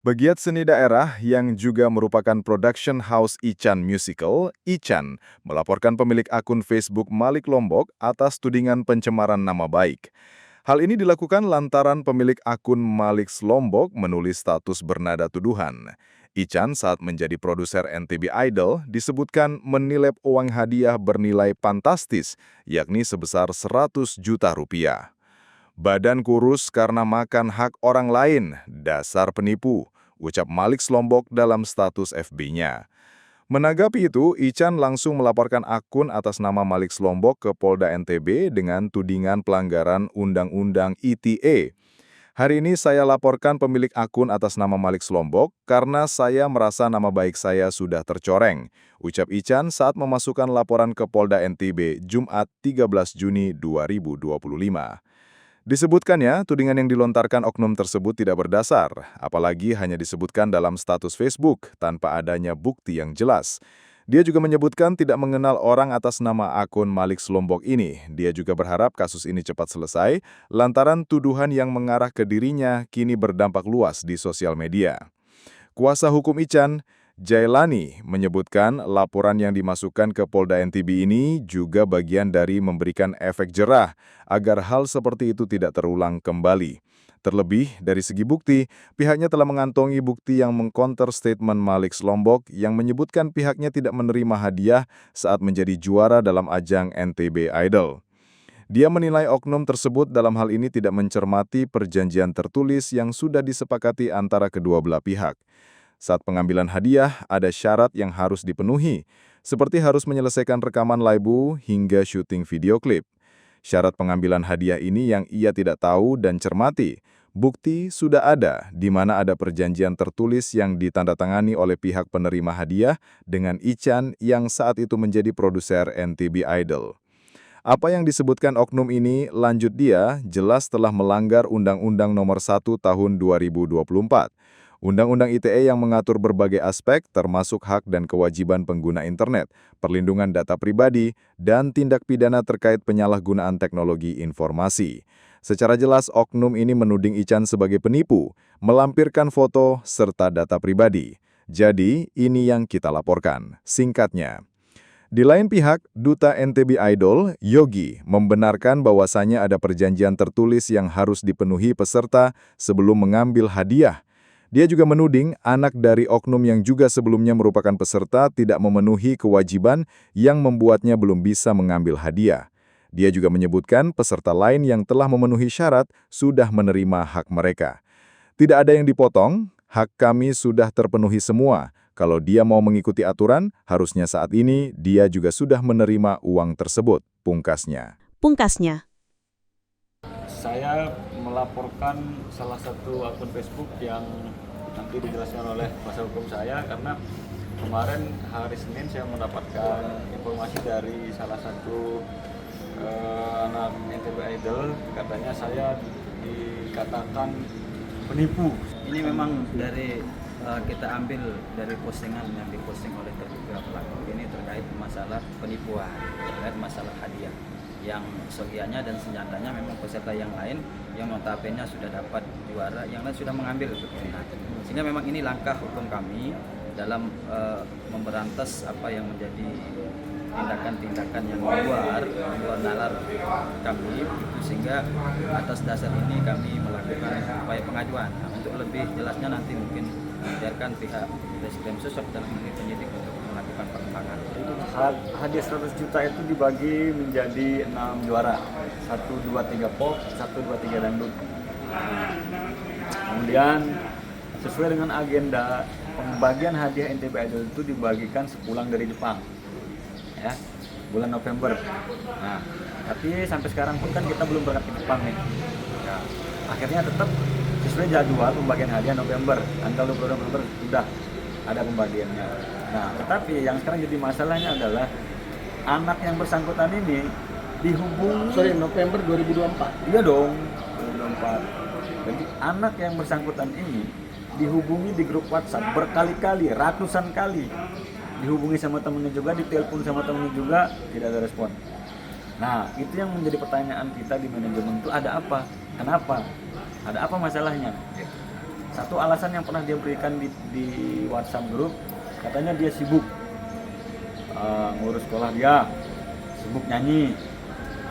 Pegiat seni daerah yang juga merupakan production house Ichan Musical, Ichan, melaporkan pemilik akun Facebook Malik Lombok atas tudingan pencemaran nama baik. Hal ini dilakukan lantaran pemilik akun Malik Lombok menulis status bernada tuduhan. Ichan saat menjadi produser NTB Idol disebutkan menilai uang hadiah bernilai fantastis, yakni sebesar 100 juta rupiah. Badan kurus karena makan hak orang lain, dasar penipu, ucap Malik Lombok dalam status FB-nya. Menanggapi itu, Ichan langsung melaporkan akun atas nama Malik Lombok ke Polda NTB dengan tudingan pelanggaran Undang-Undang ITE. Hari ini saya laporkan pemilik akun atas nama Malik Lombok karena saya merasa nama baik saya sudah tercoreng, ucap Ichan saat memasukkan laporan ke Polda NTB Jumat 13 Juni 2025. Disebutkannya, tudingan yang dilontarkan oknum tersebut tidak berdasar, apalagi hanya disebutkan dalam status Facebook tanpa adanya bukti yang jelas. Dia juga menyebutkan tidak mengenal orang atas nama akun Malik Lombok ini. Dia juga berharap kasus ini cepat selesai, lantaran tuduhan yang mengarah ke dirinya kini berdampak luas di sosial media. Kuasa hukum Ichan, Jailani, menyebutkan laporan yang dimasukkan ke Polda NTB ini juga bagian dari memberikan efek jerah agar hal seperti itu tidak terulang kembali. Terlebih, dari segi bukti, pihaknya telah mengantongi bukti yang mengcounter statement Malik Lombok yang menyebutkan pihaknya tidak menerima hadiah saat menjadi juara dalam ajang NTB Idol. Dia menilai oknum tersebut dalam hal ini tidak mencermati perjanjian tertulis yang sudah disepakati antara kedua belah pihak. Saat pengambilan hadiah, ada syarat yang harus dipenuhi, seperti harus menyelesaikan rekaman laibu hingga syuting video klip. Syarat pengambilan hadiah ini yang ia tidak tahu dan cermati. Bukti sudah ada, di mana ada perjanjian tertulis yang ditandatangani oleh pihak penerima hadiah dengan Ichan yang saat itu menjadi produser NTB Idol. Apa yang disebutkan oknum ini, lanjut dia, jelas telah melanggar Undang-Undang Nomor 1 Tahun 2024. Undang-Undang ITE yang mengatur berbagai aspek termasuk hak dan kewajiban pengguna internet, perlindungan data pribadi, dan tindak pidana terkait penyalahgunaan teknologi informasi. Secara jelas, oknum ini menuding Ichan sebagai penipu, melampirkan foto, serta data pribadi. Jadi, ini yang kita laporkan. Singkatnya, di lain pihak, Duta NTB Idol, Yogi, membenarkan bahwasannya ada perjanjian tertulis yang harus dipenuhi peserta sebelum mengambil hadiah. Dia juga menuding anak dari oknum yang juga sebelumnya merupakan peserta tidak memenuhi kewajiban yang membuatnya belum bisa mengambil hadiah. Dia juga menyebutkan peserta lain yang telah memenuhi syarat sudah menerima hak mereka. Tidak ada yang dipotong, hak kami sudah terpenuhi semua. Kalau dia mau mengikuti aturan, harusnya saat ini dia juga sudah menerima uang tersebut, pungkasnya. Saya melaporkan salah satu akun Facebook yang nanti dijelaskan oleh kuasa hukum saya karena kemarin hari Senin saya mendapatkan informasi dari salah satu anak NTB Idol, katanya saya dikatakan penipu. Ini memang dari kita ambil dari postingan yang diposting oleh terduga pelaku ini terkait masalah penipuan, terkait masalah hadiah yang sekiannya dan senjatanya memang peserta yang lain yang notabene sudah dapat juara, yang lain sudah mengambil. Nah, sehingga memang ini langkah hukum kami dalam memberantas apa yang menjadi tindakan-tindakan yang luar nalar kami, sehingga atas dasar ini kami melakukan upaya pengajuan. Nah, untuk lebih jelasnya nanti mungkin biarkan pihak Reskrimsus dalam penyidik untuk melakukan pengembangan. Hadiah 100 juta itu dibagi menjadi 6 juara, 1, 2, 3 pop, 1, 2, 3 dangdut. Kemudian sesuai dengan agenda pembagian hadiah NTB Idol itu dibagikan sepulang dari Jepang, ya, bulan November. Nah, tapi sampai sekarang pun kan kita belum berangkat ke Jepang nih. Ya, akhirnya tetap sesuai jadwal pembagian hadiah November, tanggal 20 November sudah ada pembagiannya. Nah, tetapi yang sekarang jadi masalahnya adalah anak yang bersangkutan ini dihubungi. November 2024. Iya dong, 2024. Jadi anak yang bersangkutan ini dihubungi di grup WhatsApp berkali-kali, ratusan kali. Dihubungi sama temennya juga, ditelepon sama temennya juga, tidak ada respon. Nah, itu yang menjadi pertanyaan kita di manajemen itu, ada apa? Kenapa? Ada apa masalahnya? Satu alasan yang pernah dia berikan di WhatsApp grup, katanya dia sibuk ngurus sekolah dia, sibuk nyanyi,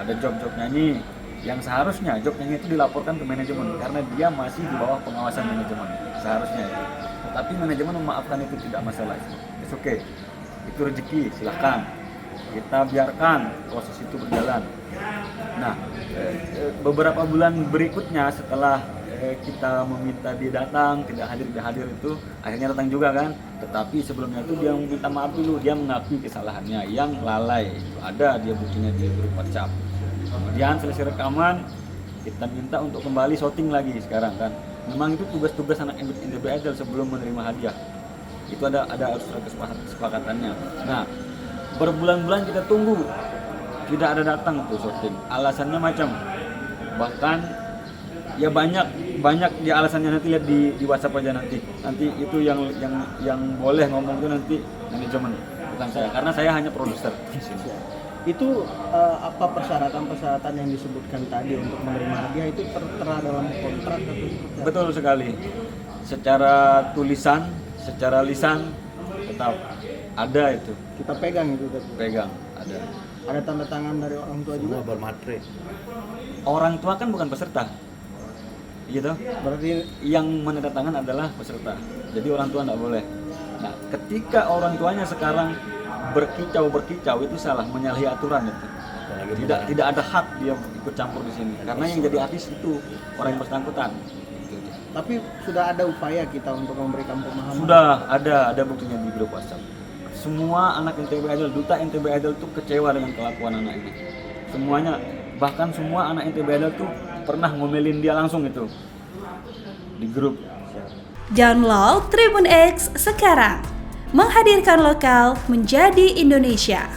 ada job-job nyanyi, yang seharusnya job nyanyi itu dilaporkan ke manajemen karena dia masih di bawah pengawasan manajemen, seharusnya itu. Tetapi manajemen memaafkan itu, tidak masalah. It's okay, itu rezeki, silahkan kita biarkan proses itu berjalan. Nah, beberapa bulan berikutnya setelah kita meminta dia datang, tidak hadir itu, akhirnya datang juga kan. Tetapi sebelumnya itu dia minta maaf dulu, dia mengakui kesalahannya yang lalai. Ada dia buktinya di grup WhatsApp. Kemudian selesai rekaman, kita minta untuk kembali shooting lagi sekarang kan. Memang itu tugas-tugas anak NTB Idol sebelum menerima hadiah. Itu ada kesepakatannya. Nah, berbulan-bulan kita tunggu, tidak ada datang tuh shooting. Alasannya macam, bahkan ya banyak dia alasannya, nanti lihat di WhatsApp aja nanti itu yang boleh ngomong itu nanti manajemen, bukan saya, karena saya hanya produser. Itu apa persyaratan yang disebutkan tadi untuk menerima hadiah itu tertera dalam kontrak atau seperti apa? Betul sekali, secara tulisan, secara lisan tetap ada itu, Kita pegang itu tapi. pegang ada. Ada tanda tangan dari orang tua juga. Orang tua kan bukan peserta, gitu. Berarti Yang menandatangan adalah peserta, jadi orang tua nggak boleh. Nah, ketika orang tuanya sekarang berkicau itu salah, menyalahi aturan itu. Tidak ada hak dia ikut campur di sini, karena yang jadi artis itu orang yang bersangkutan. tapi sudah ada upaya kita untuk memberikan pemahaman. Sudah ada buktinya di grup WhatsApp. Semua anak NTB Idol, duta NTB Idol tuh kecewa dengan kelakuan anak ini. Semuanya, bahkan semua anak NTB Idol tuh pernah ngomelin dia langsung itu di grup. Download Tribun X sekarang, menghadirkan lokal menjadi Indonesia.